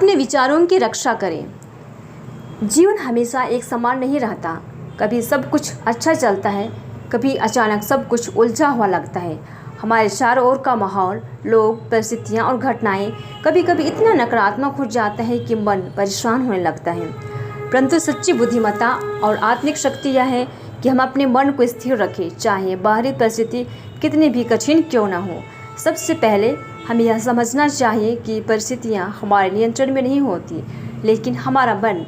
अपने विचारों की रक्षा करें। जीवन हमेशा एक समान नहीं रहता। कभी सब कुछ अच्छा चलता है, कभी अचानक सब कुछ उलझा हुआ लगता है। हमारे चारों ओर का माहौल, लोग, परिस्थितियाँ और घटनाएं कभी कभी इतना नकारात्मक हो जाता है कि मन परेशान होने लगता है। परंतु सच्ची बुद्धिमत्ता और आत्मिक शक्ति यह है कि हम अपने मन को स्थिर रखें, चाहे बाहरी परिस्थिति कितनी भी कठिन क्यों न हो। सबसे पहले हमें यह समझना चाहिए कि परिस्थितियाँ हमारे नियंत्रण में नहीं होती, लेकिन हमारा मन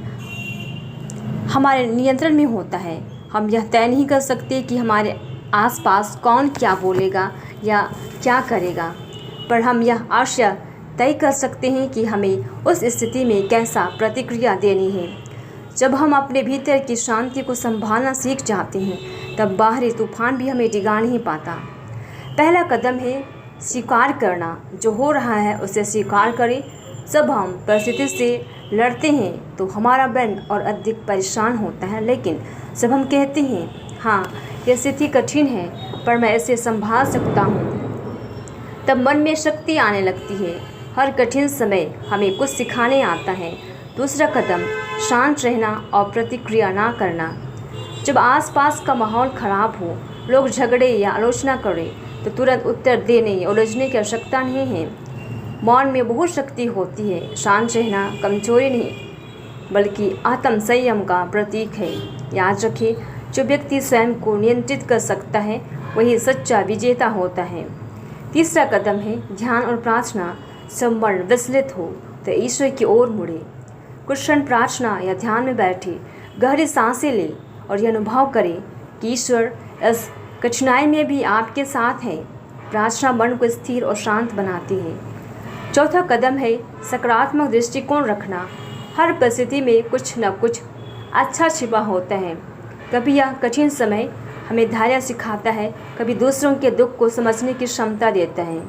हमारे नियंत्रण में होता है। हम यह तय नहीं कर सकते कि हमारे आसपास कौन क्या बोलेगा या क्या करेगा, पर हम यह आशय तय कर सकते हैं कि हमें उस स्थिति में कैसा प्रतिक्रिया देनी है। जब हम अपने भीतर की शांति को संभालना सीख जाते हैं, तब बाहरी तूफान भी हमें डिगा नहीं पाता। पहला कदम है स्वीकार करना। जो हो रहा है उसे स्वीकार करें। जब हम परिस्थिति से लड़ते हैं तो हमारा मन और अधिक परेशान होता है, लेकिन जब हम कहते हैं हाँ, यह स्थिति कठिन है पर मैं इसे संभाल सकता हूँ, तब मन में शक्ति आने लगती है। हर कठिन समय हमें कुछ सिखाने आता है। दूसरा कदम शांत रहना और प्रतिक्रिया ना करना। जब आसपास का माहौल खराब हो, लोग झगड़े या आलोचना करें, तो तुरंत उत्तर देने या उलझने की आवश्यकता नहीं है। मौन में बहुत शक्ति होती है। शांत रहना कमजोरी नहीं बल्कि आत्म संयम का प्रतीक है। याद रखें, जो व्यक्ति स्वयं को नियंत्रित कर सकता है वही सच्चा विजेता होता है। तीसरा कदम है ध्यान और प्रार्थना। जब मन विचलित हो तो ईश्वर की ओर मुड़े। कुछ क्षण प्रार्थना या ध्यान में बैठे, गहरी सांसें लें और यह अनुभव करें कि ईश्वर इस कठिनाई में भी आपके साथ है। प्रार्थना मन को स्थिर और शांत बनाती है। चौथा कदम है सकारात्मक दृष्टिकोण रखना। हर परिस्थिति में कुछ न कुछ अच्छा छिपा होता है। कभी यह कठिन समय हमें धैर्य सिखाता है, कभी दूसरों के दुख को समझने की क्षमता देता है।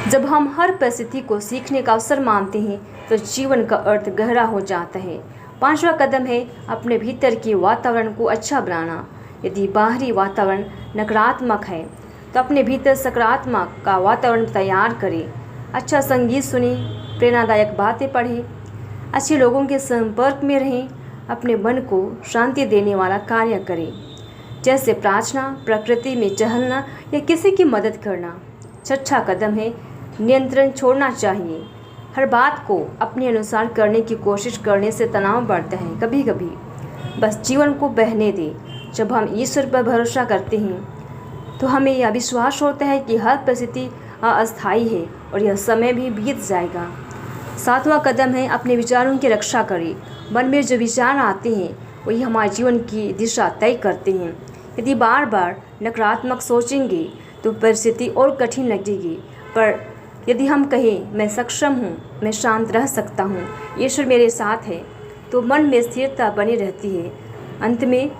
जब हम हर परिस्थिति को सीखने का अवसर मानते हैं तो जीवन का अर्थ गहरा हो जाता है। पांचवा कदम है अपने भीतर के वातावरण को अच्छा बनाना। यदि बाहरी वातावरण नकारात्मक है तो अपने भीतर सकारात्मक का वातावरण तैयार करें। अच्छा संगीत सुनें, प्रेरणादायक बातें पढ़ें, अच्छे लोगों के संपर्क में रहें, अपने मन को शांति देने वाला कार्य करें, जैसे प्रार्थना, प्रकृति में टहलना या किसी की मदद करना। छठा कदम है नियंत्रण छोड़ना चाहिए। हर बात को अपने अनुसार करने की कोशिश करने से तनाव बढ़ता है। कभी कभी बस जीवन को बहने दें। जब हम ईश्वर पर भरोसा करते हैं तो हमें यह विश्वास होता है कि हर परिस्थिति अस्थायी है और यह समय भी बीत जाएगा। सातवां कदम है अपने विचारों की रक्षा करें। मन में जो विचार आते हैं वही हमारे जीवन की दिशा तय करते हैं। यदि बार बार नकारात्मक सोचेंगे तो परिस्थिति और कठिन लगेगी, पर यदि हम कहें मैं सक्षम हूँ, मैं शांत रह सकता हूँ, ईश्वर मेरे साथ है, तो मन में स्थिरता बनी रहती है। अंत में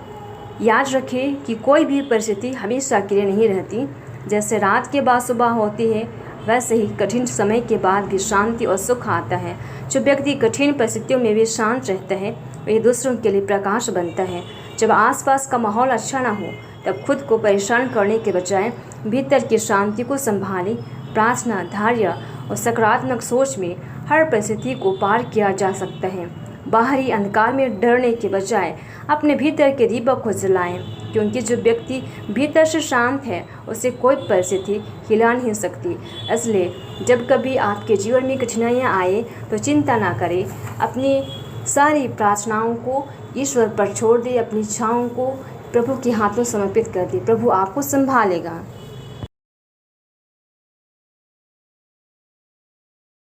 याद रखें कि कोई भी परिस्थिति हमेशा के लिए नहीं रहती। जैसे रात के बाद सुबह होती है, वैसे ही कठिन समय के बाद भी शांति और सुख आता है। जो व्यक्ति कठिन परिस्थितियों में भी शांत रहता है वही दूसरों के लिए प्रकाश बनता है। जब आसपास का माहौल अच्छा ना हो तब खुद को परेशान करने के बजाय भीतर की शांति को संभालें। प्रार्थना, धैर्य और सकारात्मक सोच में हर परिस्थिति को पार किया जा सकता है। बाहरी अंधकार में डरने के बजाय अपने भीतर के दीपक को जलाएं, क्योंकि जो व्यक्ति भीतर से शांत है उसे कोई परिस्थिति हिला नहीं सकती। इसलिए जब कभी आपके जीवन में कठिनाइयाँ आए तो चिंता ना करें, अपनी सारी प्रार्थनाओं को ईश्वर पर छोड़ दें, अपनी इच्छाओं को प्रभु के हाथों समर्पित कर दें। प्रभु आपको संभालेगा।